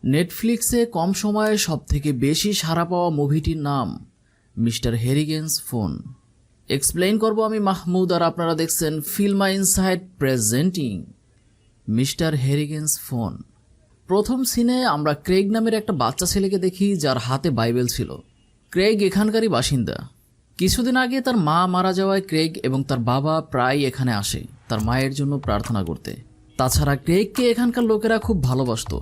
নেটফ্লিক্সে কম সময়ে সবথেকে বেশি সাড়া পাওয়া মুভিটির নাম মিস্টার হেরিগেন্স ফোন। এক্সপ্লেইন করব আমি মাহমুদ, আর আপনারা দেখছেন ফিল্মা ইনসাইড প্রেজেন্টিং মিস্টার হেরিগেন্স ফোন। প্রথম সিনে আমরা ক্রেগ নামের একটা বাচ্চা ছেলেকে দেখি যার হাতে বাইবেল ছিল। ক্রেগ এখানকারই বাসিন্দা। কিছুদিন আগে তার মা মারা যাওয়ায় ক্রেগ এবং তার বাবা প্রায় এখানে আসে তার মায়ের জন্য প্রার্থনা করতে। তাছাড়া ক্রেগকে এখানকার লোকেরা খুব ভালোবাসত,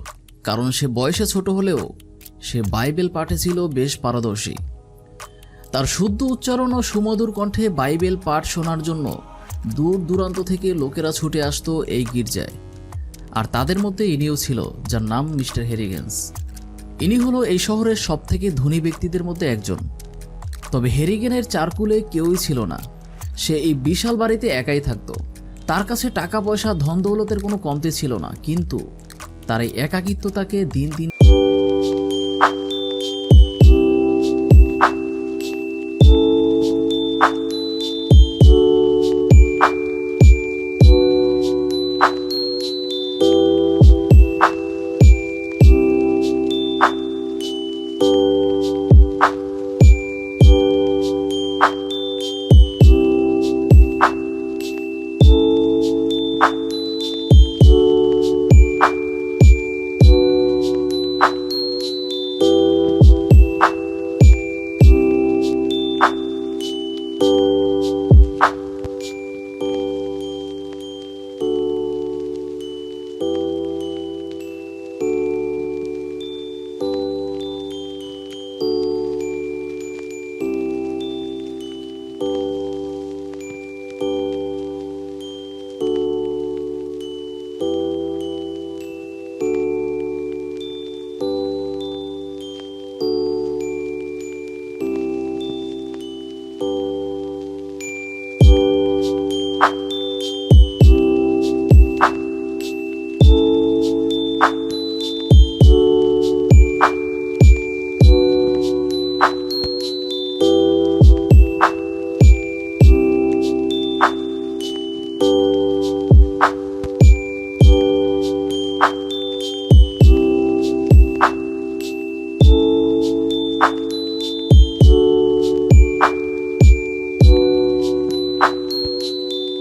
কারণ সে বয়সে ছোট হলেও সে বাইবেল পাঠে ছিল বেশ পারদর্শী। তার শুদ্ধ উচ্চারণ ও সুমধুর কণ্ঠে বাইবেল পাঠ শোনার জন্য দূর দূরান্ত থেকে লোকেরা ছুটে আসতো এই গির্জায়। আর তাদের মধ্যে ইনিও ছিল, যার নাম মিস্টার হেরিগেন্স। ইনি হলো এই শহরের সবথেকে ধনী ব্যক্তিদের মধ্যে একজন। তবে হেরিগেনের চারকুলে কেউই ছিল না। সে এই বিশাল বাড়িতে একাই থাকতো। তার কাছে টাকা পয়সা ধন দৌলতের কোনো কমতি ছিল না, কিন্তু তার এই একাকিত্ব তাকে দিন দিন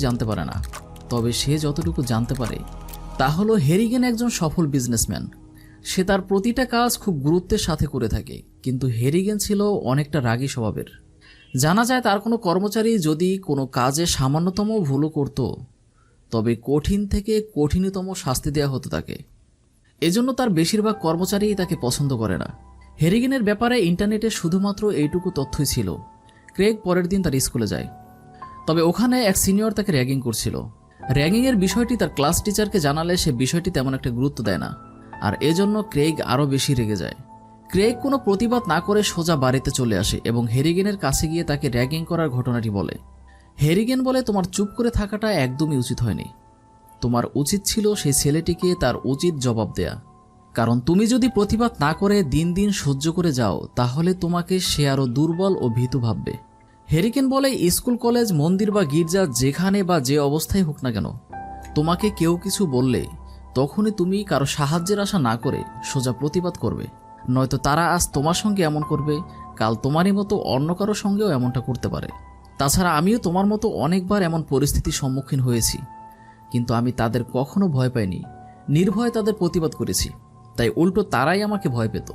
জানতে পারে না। তবে সে যতটুকু জানতে পারে তা হলো হেরিগেন একজন সফল বিজনেসম্যান। সে তার প্রতিটা কাজ খুব গুরুত্বের সাথে করে থাকে, কিন্তু হেরিগেন ছিল অনেকটা রাগী স্বভাবের। জানা যায় তার কোনো কর্মচারী যদি কোনো কাজে সামান্যতম ভুলও করত, তবে কঠিন থেকে কঠিনতম শাস্তি দেওয়া হতো তাকে। এজন্য তার বেশিরভাগ কর্মচারীই তাকে পছন্দ করে না। হেরিগেনের ব্যাপারে ইন্টারনেটে শুধুমাত্র এইটুকু তথ্যই ছিল। ক্রেগ পরের দিন তার স্কুলে যায়। তবে ওখানে এক সিনিয়র তাকে র্যাগিং করছিল। র্যাগিংয়ের বিষয়টি তার ক্লাস টিচারকে জানালে সে বিষয়টি তেমন একটা গুরুত্ব দেয় না, আর এজন্য ক্রেগ আরও বেশি রেগে যায়। ক্রেগ কোনো প্রতিবাদ না করে সোজা বাড়িতে চলে আসে এবং হেরিগেনের কাছে গিয়ে তাকে র্যাগিং করার ঘটনাটি বলে। হেরিগেন বলে, তোমার চুপ করে থাকাটা একদমই উচিত হয়নি। তোমার উচিত ছিল সেই ছেলেটিকে তার উচিত জবাব দেয়া, কারণ তুমি যদি প্রতিবাদ না করে দিন দিন সহ্য করে যাও তাহলে তোমাকে সে আরও দুর্বল ও ভীতু ভাববে। হেরিগেন বলে, স্কুল কলেজ মন্দির বা গির্জা যেখানে বা যে অবস্থায় হোক না কেন, তোমাকে কেউ কিছু বললে তখনই তুমি কারো সাহায্যের আশা না করে সোজা প্রতিবাদ করবে, নয়তো তারা আজ তোমার সঙ্গে এমন করবে, কাল তোমারই মতো অন্য কারো সঙ্গেও এমনটা করতে পারে। তাছাড়া আমিও তোমার মতো অনেকবার এমন পরিস্থিতির সম্মুখীন হয়েছি, কিন্তু আমি তাদের কখনো ভয় পাইনি, নির্ভয়ে তাদের প্রতিবাদ করেছি, তাই উল্টো তারাই আমাকে ভয় পেত।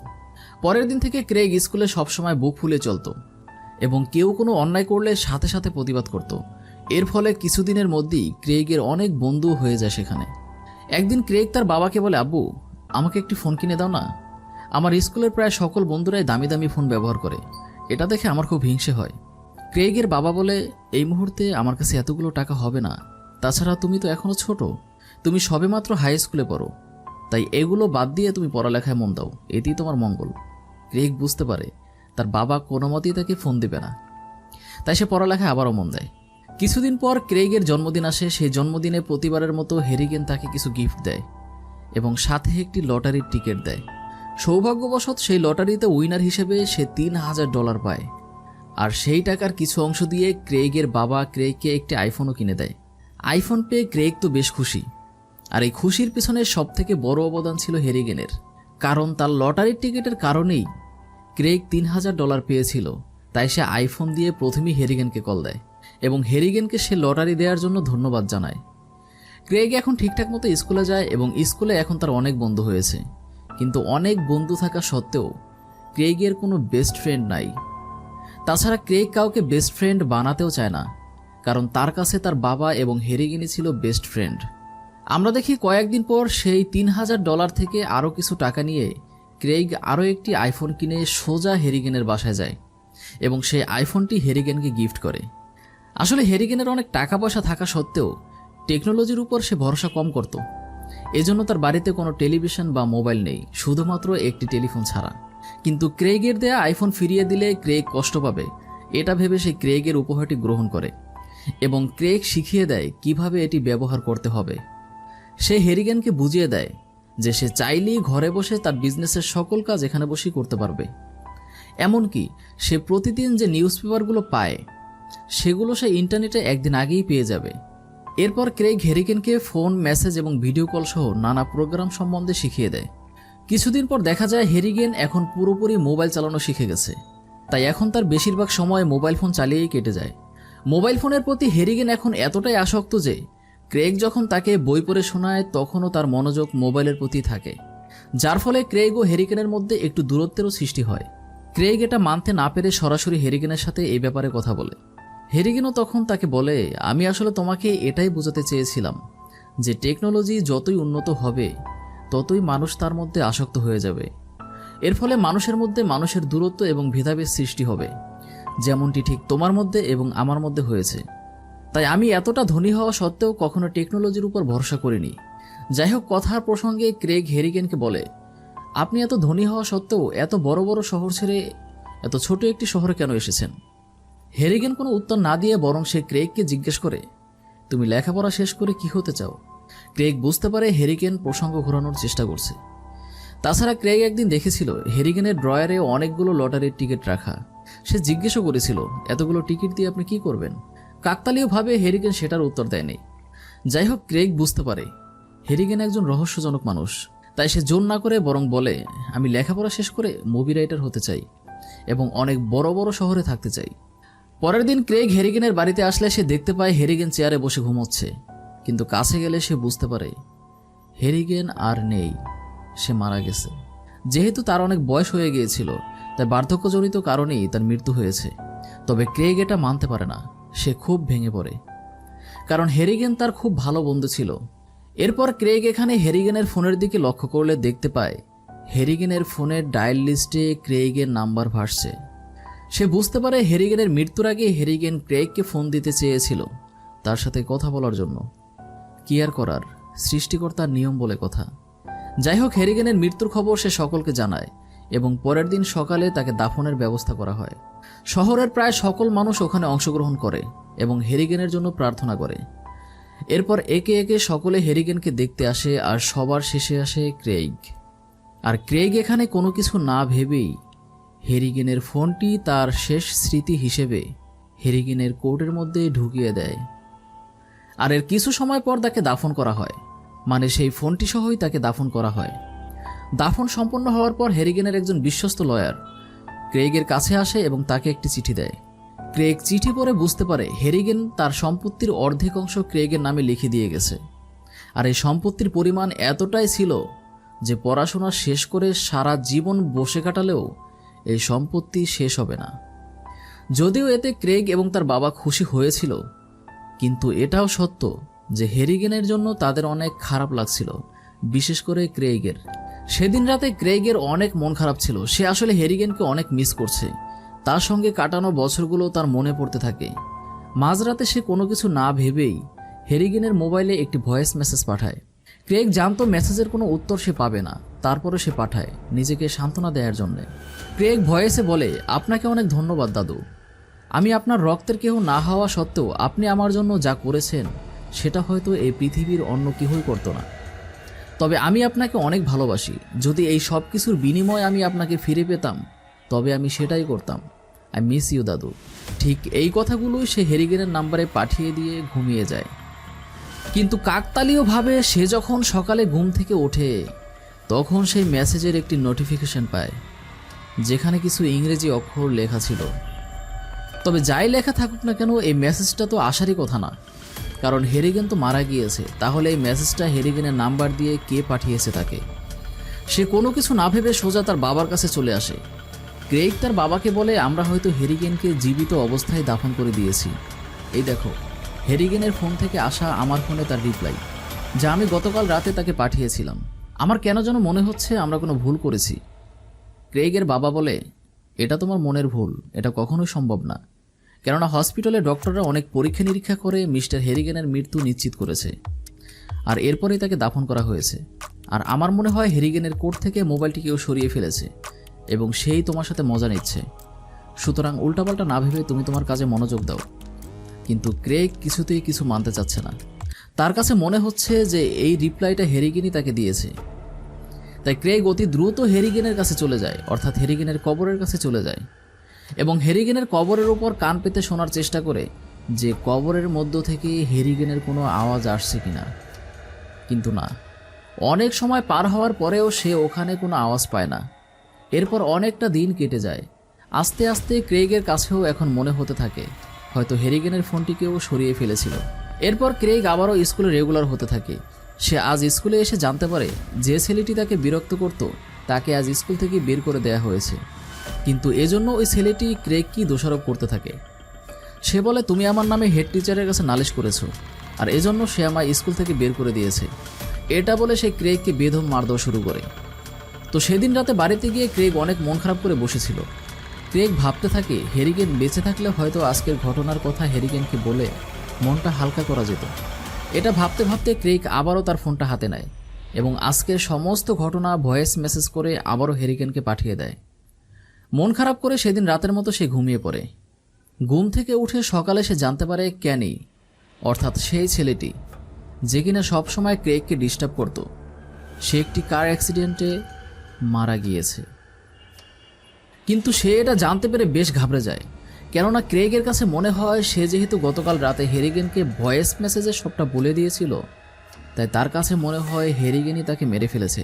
পরের দিন থেকে ক্রেগ স্কুলে সবসময় বুক ফুলে চলত এবং কেউ কোনো অন্যায় করলে সাথে সাথে প্রতিবাদ করত। এর ফলে কিছুদিনের মধ্যেই ক্রেগের অনেক বন্ধু হয়ে যায় সেখানে। একদিন ক্রেগ তার বাবাকে বলে, আব্বু, আমাকে একটি ফোন কিনে দাও না। আমার স্কুলের প্রায় সকল বন্ধুরাই দামি দামি ফোন ব্যবহার করে, এটা দেখে আমার খুব হিংসে হয়। ক্রেগের বাবা বলে, এই মুহূর্তে আমার কাছে এতগুলো টাকা হবে না, তাছাড়া তুমি তো এখনও ছোট, তুমি সবেমাত্র হাই স্কুলে পড়ো, তাই এগুলো বাদ দিয়ে তুমি পড়ালেখায় মন দাও, এতেই তোমার মঙ্গল। ক্রেগ বুঝতে পারে তার বাবা কোনো মতেই তাকে ফোন দেবে না, তাই সে পড়ালেখায় আবারও মন দেয়। কিছুদিন পর ক্রেগের জন্মদিন আসে। সেই জন্মদিনে প্রতিবারের মতো হেরিগেন তাকে কিছু গিফট দেয় এবং সাথে একটি লটারির টিকিট দেয়। সৌভাগ্যবশত সেই লটারিতে উইনার হিসেবে সে $3000 পায়, আর সেই টাকার কিছু অংশ দিয়ে ক্রেগের বাবা ক্রেগকে একটি আইফোনও কিনে দেয়। আইফোন পেয়ে ক্রেগ তো বেশ খুশি, আর এই খুশির পিছনে সবথেকে বড় অবদান ছিল হেরিগেনের। কারণ তার লটারির টিকিটের কারণেই ক্রেগ $3000 পেয়েছিল। তাই সে আইফোন দিয়ে প্রথমেই হেরিগেনকে কল দেয় এবং হেরিগেনকে সে লটারি দেওয়ার জন্য ধন্যবাদ জানায়। ক্রেগ এখন ঠিকঠাক মতো স্কুলে যায় এবং স্কুলে এখন তার অনেক বন্ধু হয়েছে, কিন্তু অনেক বন্ধু থাকা সত্ত্বেও ক্রেগের কোনো বেস্ট ফ্রেন্ড নাই। তাছাড়া ক্রেগ কাউকে বেস্ট ফ্রেন্ড বানাতেও চায় না, কারণ তার কাছে তার বাবা এবং হেরিগেনই ছিল বেস্ট ফ্রেন্ড। আমরা দেখি কয়েকদিন পর সেই $3000 থেকে আরও কিছু টাকা নিয়ে ক্রেগ আরও একটি আইফোন কিনে সোজা হেরিগেনের বাসায় যায় এবং সেই আইফোনটি হেরিগেনকে গিফট করে। আসলে হেরিগেনের অনেক টাকা পয়সা থাকা সত্ত্বেও টেকনোলজির উপর সে ভরসা কম করত। এজন্য তার বাড়িতে কোনো টেলিভিশন বা মোবাইল নেই, শুধুমাত্র একটি টেলিফোন ছাড়া। কিন্তু ক্রেগের দেয়া আইফোন ফিরিয়ে দিলে ক্রেগ কষ্ট পাবে, এটা ভেবে সে ক্রেগের উপহারটি গ্রহণ করে এবং ক্রেগ শিখিয়ে দেয় কিভাবে এটি ব্যবহার করতে হবে। সে হেরিগেনকে বুঝিয়ে দেয় যে সে চাইলেই ঘরে বসে তার বিজনেসের সকল কাজ এখানে বসেই করতে পারবে। এমনকি সে প্রতিদিন যে নিউজ পেপারগুলো পায় সেগুলো সে ইন্টারনেটে একদিন আগেই পেয়ে যাবে। এরপর ক্রেগ হেরিগেনকে ফোন, মেসেজ এবং ভিডিও কল সহ নানা প্রোগ্রাম সম্বন্ধে শিখিয়ে দেয়। কিছুদিন পর দেখা যায় হেরিগেন এখন পুরোপুরি মোবাইল চালানো শিখে গেছে, তাই এখন তার বেশিরভাগ সময় মোবাইল ফোন চালিয়েই কেটে যায়। মোবাইল ফোনের প্রতি হেরিগেন এখন এতটাই আসক্ত যে ক্রেগ যখন তাকে বই পড়ে শোনায় তখনও তার মনোযোগ মোবাইলের প্রতি থাকে, যার ফলে ক্রেগ ও হেরিগেনের মধ্যে একটু দূরত্বেরও সৃষ্টি হয়। ক্রেগ এটা মানতে না পেরে সরাসরি হেরিগেনের সাথে এই ব্যাপারে কথা বলে। হেরিগেনও তখন তাকে বলে, আমি আসলে তোমাকে এটাই বোঝাতে চেয়েছিলাম যে টেকনোলজি যতই উন্নত হবে ততই মানুষ তার মধ্যে আসক্ত হয়ে যাবে। এর ফলে মানুষের মধ্যে মানুষের দূরত্ব এবং ভেদাভেদ সৃষ্টি হবে, যেমনটি ঠিক তোমার মধ্যে এবং আমার মধ্যে হয়েছে। তাই আমি এতটা ধনী হওয়া সত্ত্বেও কখনো টেকনোলজির উপর ভরসা করিনি। যাই হোক, কথার প্রসঙ্গে ক্রেগ হেরিগেনকে বলে, আপনি এত ধনী হওয়া সত্ত্বেও এত বড় বড় শহর ছেড়ে এত ছোট একটি শহরে কেন এসেছেন? হেরিগেন কোনো উত্তর না দিয়ে বরং সে ক্রেগকে জিজ্ঞেস করে, তুমি লেখাপড়া শেষ করে কি হতে চাও? ক্রেগ বুঝতে পারে হেরিগেন প্রসঙ্গ ঘোরানোর চেষ্টা করছে। তাছাড়া ক্রেগ একদিন দেখেছিল হেরিগেনের ড্রয়ারে অনেকগুলো লটারির টিকিট রাখা। সে জিজ্ঞেসও করেছিল, এতগুলো টিকিট দিয়ে আপনি কি করবেন? কাকতালীয়ভাবে হেরিগেন সেটার উত্তর দেয়নি। যাই হোক, ক্রেগ বুঝতে পারে হেরিগেন একজন রহস্যজনক মানুষ, তাই সে জোর না করে বরং বলে, আমি লেখাপড়া শেষ করে মুভি রাইটার হতে চাই এবং অনেক বড় বড় শহরে থাকতে চাই। পরের দিন ক্রেগ হেরিগেনের বাড়িতে আসলে সে দেখতে পায় হেরিগেন চেয়ারে বসে ঘুমোচ্ছে, কিন্তু কাছে গেলে সে বুঝতে পারে হেরিগেন আর নেই, সে মারা গেছে। যেহেতু তার অনেক বয়স হয়ে গিয়েছিল তাই বার্ধক্যজনিত কারণেই তার মৃত্যু হয়েছে। তবে ক্রেগ এটা মানতে পারে না, সে খুব ভেঙে পড়ে, কারণ হেরিগেন তার খুব ভালো বন্ধু ছিল। এরপর ক্রেগ এখানে হেরিগেনের ফোনের দিকে লক্ষ্য করলে দেখতে পায় হেরিগেনের ফোনের ডায়াল লিস্টে ক্রেগের নাম্বার ভাসছে। সে বুঝতে পারে হেরিগেনের মৃত্যুর আগে হেরিগেন ক্রেগকে ফোন দিতে চেয়েছিল তার সাথে কথা বলার জন্য। কি আর করার, সৃষ্টিকর্তার নিয়ম বলে কথা। যাই হোক, হেরিগেনের মৃত্যুর খবর সে সকলকে জানায় এবং পরের দিন সকালে তাকে দাফনের ব্যবস্থা করা হয়। শহরের প্রায় সকল মানুষ ওখানে অংশগ্রহণ করে এবং হেরিগেনের জন্য প্রার্থনা করে। এরপর একে একে সকলে হেরিগেনকে দেখতে আসে আর সবার শেষে আসে ক্রেগ। আর ক্রেগ এখানে কোনো কিছু না ভেবেই হেরিগেনের ফোনটি তার শেষ স্মৃতি হিসেবে হেরিগেনের কোটের মধ্যে ঢুকিয়ে দেয়। আর এর কিছু সময় পর তাকে দাফন করা হয়, মানে সেই ফোনটি সহই তাকে দাফন করা হয়। দাফন সম্পন্ন হওয়ার পর হেরিগেনের একজন বিশ্বস্ত লয়ার ক্রেগের কাছে আসে এবং তাকে একটি চিঠি দেয়। ক্রেগ চিঠি পড়ে বুঝতে পারে হেরিগেন তার সম্পত্তির অর্ধেক অংশ ক্রেগের নামে লিখে দিয়ে গেছে। আর এই সম্পত্তির পরিমাণ এতটাই ছিল যে পড়াশোনা শেষ করে সারা জীবন বসে কাটালেও এই সম্পত্তি শেষ হবে না। যদিও এতে ক্রেগ এবং তার বাবা খুশি হয়েছিল, কিন্তু এটাও সত্য যে হেরিগেনের জন্য তাদের অনেক খারাপ লাগছিল, বিশেষ করে ক্রেগের। সেদিন রাতে ক্রেগের অনেক মন খারাপ ছিল। সে আসলে হেরিগেনকে অনেক মিস করছে। তার সঙ্গে কাটানো বছরগুলো তার মনে পড়তে থাকে। মাঝরাতে সে কোনো কিছু না ভেবেই হেরিগেনের মোবাইলে একটি ভয়েস মেসেজ পাঠায়। ক্রেগ জানতো মেসেজের কোনো উত্তর সে পাবে না, তারপরে সে পাঠায় নিজেকে সান্ত্বনা দেওয়ার জন্য। ক্রেগ ভয়েসে বলে, আপনাকে অনেক ধন্যবাদ দাদু। আমি আপনার রক্তের কেউ না হওয়া সত্ত্বেও আপনি আমার জন্য যা করেছেন সেটা হয়তো এই পৃথিবীর অন্য কেউই করতো না। তবে আমি আপনাকে অনেক ভালোবাসি। যদি এই সব কিছুর বিনিময়ে আমি আপনাকে ফিরে পেতাম তবে আমি সেটাই করতাম। আই মিস ইউ দাদু। ঠিক এই কথাগুলোই সে হেরিগেনের নাম্বারে পাঠিয়ে দিয়ে ঘুমিয়ে যায়। কিন্তু কাকতালীয়ভাবে সে যখন সকালে ঘুম থেকে ওঠে তখন সেই মেসেজের একটি নোটিফিকেশন পায়, যেখানে কিছু ইংরেজি অক্ষর লেখা ছিল। তবে যাই লেখা থাকুক না কেন, এই মেসেজটা তো আসারই কথা না, কারণ হেরিগেন তো মারা গিয়েছে। তাহলে এই মেসেজটা হেরিগেনের নাম্বার দিয়ে কে পাঠিয়েছে তাকে? সে কোনো কিছু না ভেবে সোজা তার বাবার কাছে চলে আসে। ক্রেইগ তার বাবাকে বলে, আমরা হয়তো হেরিগেনকে জীবিত অবস্থায় দাফন করে দিয়েছি। এই দেখো, হেরিগেনের ফোন থেকে আসা আমার ফোনে তার রিপ্লাই, যা আমি গতকাল রাতে তাকে পাঠিয়েছিলাম। আমার কেন যেন মনে হচ্ছে আমরা কোনো ভুল করেছি। ক্রেইগের বাবা বলে, এটা তোমার মনের ভুল, এটা কখনোই সম্ভব না, কেননা হসপিটালে ডক্টররা অনেক পরীক্ষা নিরীক্ষা করে মিস্টার হেরিগেনের মৃত্যু নিশ্চিত করেছে, আর এরপরেই তাকে দাফন করা হয়েছে। আর আমার মনে হয় হেরিগেনের কোর্ট থেকে মোবাইলটি কেউ সরিয়ে ফেলেছে এবং সেই তোমার সাথে মজা নিচ্ছে। সুতরাং উল্টাপাল্টা না ভেবে তুমি তোমার কাজে মনোযোগ দাও। কিন্তু ক্রেইগ কিছুতেই কিছু মানতে চাচ্ছে না। তার কাছে মনে হচ্ছে যে এই রিপ্লাইটা হেরিগেনই তাকে দিয়েছে। তাই ক্রেইগ অতি দ্রুত হেরিগেনের কাছে চলে যায়, অর্থাৎ হেরিগেনের কবরের কাছে চলে যায় এবং হেরিগেনের কবরের উপর কান পেতে শোনার চেষ্টা করে যে কবরের মধ্য থেকে হেরিগেনের কোনো আওয়াজ আসছে কিনা। কিন্তু না, অনেক সময় পার হওয়ার পরেও সে ওখানে কোনো আওয়াজ পায় না। এরপর অনেকটা দিন কেটে যায়। আস্তে আস্তে ক্রেইগের কাছেও এখন মনে হতে থাকে হয়তো হেরিগেনের ফোনটিকেও সরিয়ে ফেলেছিল। এরপর ক্রেইগ আবারও স্কুলে রেগুলার হতে থাকে। সে আজ স্কুলে এসে জানতে পারে যে ছেলেটি তাকে বিরক্ত করত তাকে আজ স্কুল থেকে বের করে দেয়া হয়েছে। কিন্তু এজন্য ওই ছেলেটি ক্রেইগকে দোষারোপ করতে থাকে। সে বলে, তুমি আমার নামে হেড টিচারের কাছে নালিশ করেছো, আর এজন্য সে আমায় স্কুল থেকে বের করে দিয়েছে। এটা বলে সে ক্রেইগকে বেধম মারধর শুরু করে। তো সেদিন রাতে বাড়িতে গিয়ে ক্রেইগ অনেক মন খারাপ করে বসেছিল। ক্রেইগ ভাবতে থাকে হেরিগেন বেঁচে থাকলে হয়তো আজকের ঘটনার কথা হেরিগেনকে বলে মনটা হালকা করা যেত। এটা ভাবতে ভাবতে ক্রেইগ আবারও তার ফোনটা হাতে নেয় এবং আজকের সমস্ত ঘটনা ভয়েস মেসেজ করে আবারও হেরিগেনকে পাঠিয়ে দেয়। মন খারাপ করে সেদিন রাতের মতো সে ঘুমিয়ে পড়ে। ঘুম থেকে উঠে সকালে সে জানতে পারে ক্যানি, অর্থাৎ সেই ছেলেটি যে কিনা সবসময় ক্রেইগকে ডিস্টার্ব করত, সে একটি কার অ্যাক্সিডেন্টে মারা গিয়েছে। কিন্তু সে এটা জানতে পেরে বেশ ঘাবড়ে যায়, কেননা ক্রেইগের কাছে মনে হয় সে যেহেতু গতকাল রাতে হেরিগেনকে ভয়েস মেসেজে সবটা বলে দিয়েছিল, তাই তার কাছে মনে হয় হেরিগেনই তাকে মেরে ফেলেছে।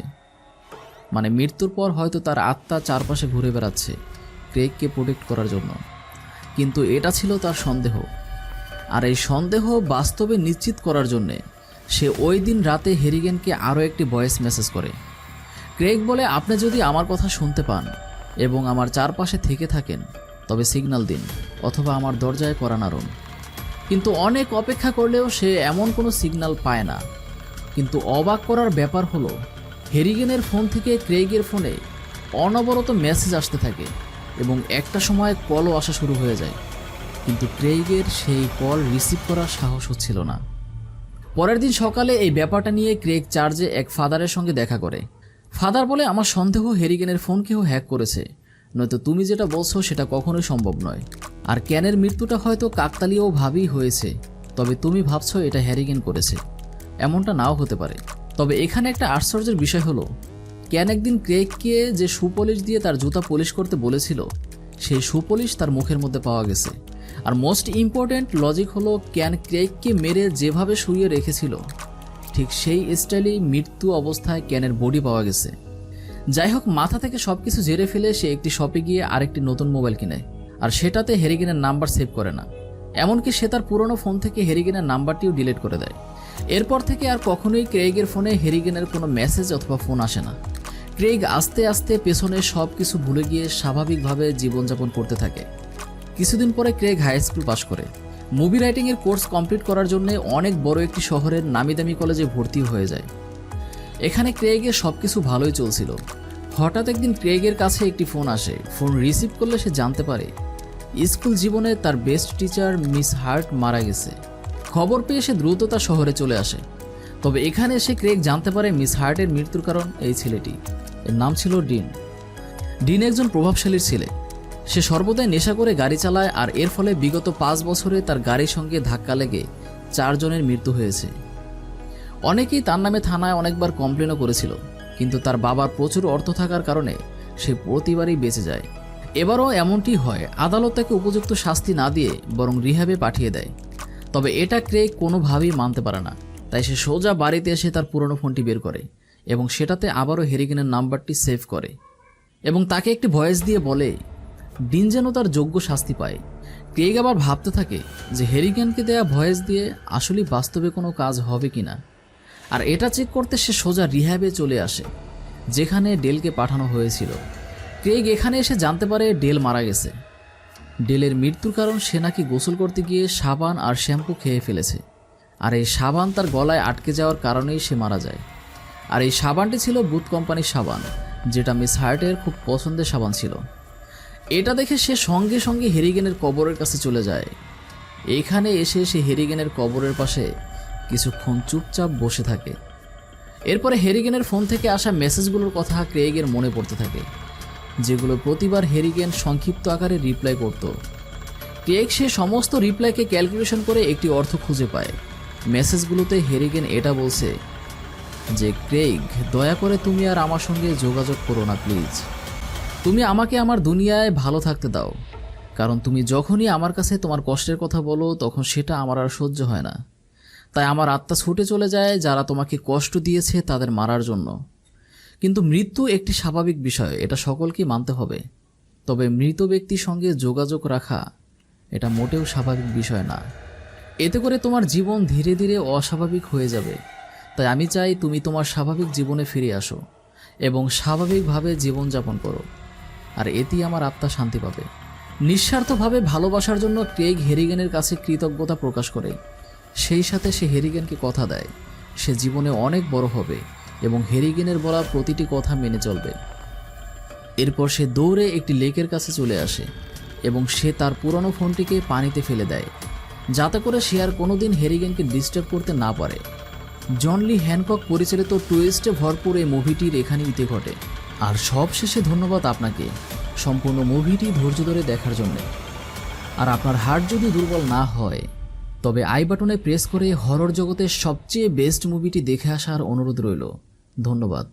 মানে মৃত্যুর পর হয়তো তার আত্মা চারপাশে ঘুরে বেড়াচ্ছে ক্রেইগকে প্রোটেক্ট করার জন্য। কিন্তু এটা ছিল তার সন্দেহ, আর এই সন্দেহ বাস্তবে নিশ্চিত করার জন্যে সে ওই দিন রাতে হেরিগেনকে আরও একটি ভয়েস মেসেজ করে। ক্রেইগ বলে, আপনি যদি আমার কথা শুনতে পান এবং আমার চারপাশে থেকে থাকেন তবে সিগন্যাল দিন, অথবা আমার দরজায় কড়া নাড়ুন। কিন্তু অনেক অপেক্ষা করলেও সে এমন কোনো সিগন্যাল পায় না। কিন্তু অবাক করার ব্যাপার হলো হেরিগেনের ফোন থেকে ক্রেইগের ফোনে অনবরত মেসেজ আসতে থাকে এবং একটা সময় কলও আসা শুরু হয়ে যায়। কিন্তু ক্রেইগের সেই কল রিসিভ করার সাহস হচ্ছিল না। পরের দিন সকালে এই ব্যাপারটা নিয়ে ক্রেইগ চার্চে এক ফাদারের সঙ্গে দেখা করে। ফাদার বলে, আমার সন্দেহ হেরিগেনের ফোন কেউ হ্যাক করেছে, নয়তো তুমি যেটা বলছো সেটা কখনোই সম্ভব নয়। আর ক্যানের মৃত্যুটা হয়তো কাকতালীয়ভাবেই হয়েছে, তবে তুমি ভাবছো এটা হেরিগেন করেছে, এমনটা নাও হতে পারে। তবে এখানে একটা আশ্চর্যের বিষয় হলো ক্যান একদিন ক্রেইগকে যে সুপলিশ দিয়ে তার জুতা পলিশ করতে বলেছিল, সেই সুপলিশ তার মুখের মধ্যে পাওয়া গেছে। আর মোস্ট ইম্পর্ট্যান্ট লজিক হলো ক্যান ক্রেইগকে মেরে যেভাবে শুইয়ে রেখেছিল ঠিক সেই স্টাইলেই মৃত্যু অবস্থায় ক্যানের বডি পাওয়া গেছে। যাই হোক, মাথা থেকে সবকিছু ঝেড়ে ফেলে সে একটি শপে গিয়ে আরেকটি নতুন মোবাইল কিনে, আর সেটাতে হেরিগেনের নাম্বার সেভ করে না। এমনকি সে তার পুরনো ফোন থেকে হেরিগেনের নাম্বারটিও ডিলিট করে দেয়। এরপর থেকে আর কখনোই ক্রেইগের ফোনে হেরিগেনের কোনো মেসেজ অথবা ফোন আসে না। ক্রেইগ আস্তে আস্তে পেছনে সব কিছু ভুলে গিয়ে স্বাভাবিকভাবে জীবনযাপন করতে থাকে। কিছুদিন পরে ক্রেইগ হাই স্কুল পাশ করে মুভি রাইটিংয়ের কোর্স কমপ্লিট করার জন্য অনেক বড় একটি শহরের নামিদামি কলেজে ভর্তি হয়ে যায়। এখানে ক্রেইগের সব কিছু ভালোই চলছিল। হঠাৎ একদিন ক্রেইগের কাছে একটি ফোন আসে। ফোন রিসিভ করলে সে জানতে পারে স্কুল জীবনে তার বেস্ট টিচার মিস হার্ট মারা গেছে। খবর পেয়ে সে দ্রুত তার শহরে চলে আসে। তবে এখানে এসে ক্রেইগ জানতে পারে মিস হার্টের মৃত্যুর কারণ এই ছেলেটি। এর নাম ছিল ডিন। ডিন একজন প্রভাবশালীর ছেলে। সে সর্বদাই নেশা করে গাড়ি চালায়, আর এর ফলে বিগত 5 বছরে তার গাড়ির সঙ্গে ধাক্কা লেগে 4 জনের মৃত্যু হয়েছে। অনেকেই তার নামে থানায় অনেকবার কমপ্লেনও করেছিল, কিন্তু তার বাবার প্রচুর অর্থ থাকার কারণে সে প্রতিবারই বেঁচে যায়। এবারও এমনটি হয়। আদালত তাকে উপযুক্ত শাস্তি না দিয়ে বরং রিহ্যাবে পাঠিয়ে দেয়। তবে এটা ক্রেইগ কোনোভাবেই মানতে পারে না, তাই সে সোজা বাড়িতে এসে তার পুরনো ফোনটি বের করে এবং সেটাতে আবারও হেরিগেনের নাম্বারটি সেভ করে এবং তাকে একটি ভয়েস দিয়ে বলে ডিন যেন তার যোগ্য শাস্তি পায়। ক্রেগ আবার ভাবতে থাকে যে হেরিগেনকে দেয়া ভয়েস দিয়ে আসলে বাস্তবে কোনো কাজ হবে কিনা। আর এটা চেক করতে সে সোজা রিহ্যাবে চলে আসে, যেখানে ডেলকে পাঠানো হয়েছিল। ক্রেগ এখানে এসে জানতে পারে ডেল মারা গেছে। ডেলের মৃত্যুর কারণ সে নাকি গোসল করতে গিয়ে সাবান আর শ্যাম্পু খেয়ে ফেলেছে, আর এই সাবান তার গলায় আটকে যাওয়ার কারণেই সে মারা যায়। আর এই সাবানটি ছিল বুথ কোম্পানির সাবান, যেটা মিস হার্টের খুব পছন্দের সাবান ছিল। এটা দেখে সে সঙ্গে সঙ্গে হেরিগেনের কবরের কাছে চলে যায়। এখানে এসে সে হেরিগেনের কবরের পাশে কিছুক্ষণ চুপচাপ বসে থাকে। এরপরে হেরিগেনের ফোন থেকে আসা মেসেজগুলোর কথা ক্রেগের মনে পড়তে থাকে, যেগুলো প্রতিবার হেরিগেন সংক্ষিপ্ত আকারে রিপ্লাই করত। ক্রেগ সে সমস্ত রিপ্লাইকে ক্যালকুলেশন করে একটি অর্থ খুঁজে পায়। মেসেজগুলোতে হেরিগেন এটা বলছে যে ক্রেগ, দয়া করে তুমি আর আমার সঙ্গে যোগাযোগ করো না প্লিজ। তুমি আমাকে আমার দুনিয়ায় ভালো থাকতে দাও, কারণ তুমি যখনই আমার কাছে তোমার কষ্টের কথা বলো তখন সেটা আমার আর সহ্য হয় না। তাই আমার আত্মা ছুটে চলে যায় যারা তোমাকে কষ্ট দিয়েছে তাদের মারার জন্য। কিন্তু মৃত্যু একটি স্বাভাবিক বিষয়, এটা সকলকেই মানতে হবে। তবে মৃত ব্যক্তির সঙ্গে যোগাযোগ রাখা এটা মোটেও স্বাভাবিক বিষয় না। এতে করে তোমার জীবন ধীরে ধীরে অস্বাভাবিক হয়ে যাবে। তাই আমি চাই তুমি তোমার স্বাভাবিক জীবনে ফিরে আসো এবং স্বাভাবিকভাবে জীবনযাপন করো, আর এতেই আমার আত্মা শান্তি পাবে। নিঃস্বার্থভাবে ভালোবাসার জন্য ক্রেগ হেরিগেনের কাছে কৃতজ্ঞতা প্রকাশ করে। সেই সাথে সে হেরিগেনকে কথা দেয় সে জীবনে অনেক বড় হবে এবং হেরিগেনের বলা প্রতিটি কথা মেনে চলবে। এরপর সে দৌড়ে একটি লেকের কাছে চলে আসে এবং সে তার পুরনো ফোনটিকে পানিতে ফেলে দেয়, যাতে করে সে আর কোনোদিন হেরিগেনকে ডিস্টার্ব করতে না পারে। জন লি হ্যানকক পরিচালিত টুইস্টে ভরপুর এই মুভিটির এখানে ইতি ঘটে। আর সবশেষে ধন্যবাদ আপনাকে সম্পূর্ণ মুভিটি ধৈর্য ধরে দেখার জন্য। আর আপনার হার্ট যদি দুর্বল না হয় তবে আই বাটনে প্রেস করে হরর জগতের সবচেয়ে বেস্ট মুভিটি দেখে আসার অনুরোধ রইল। ধন্যবাদ।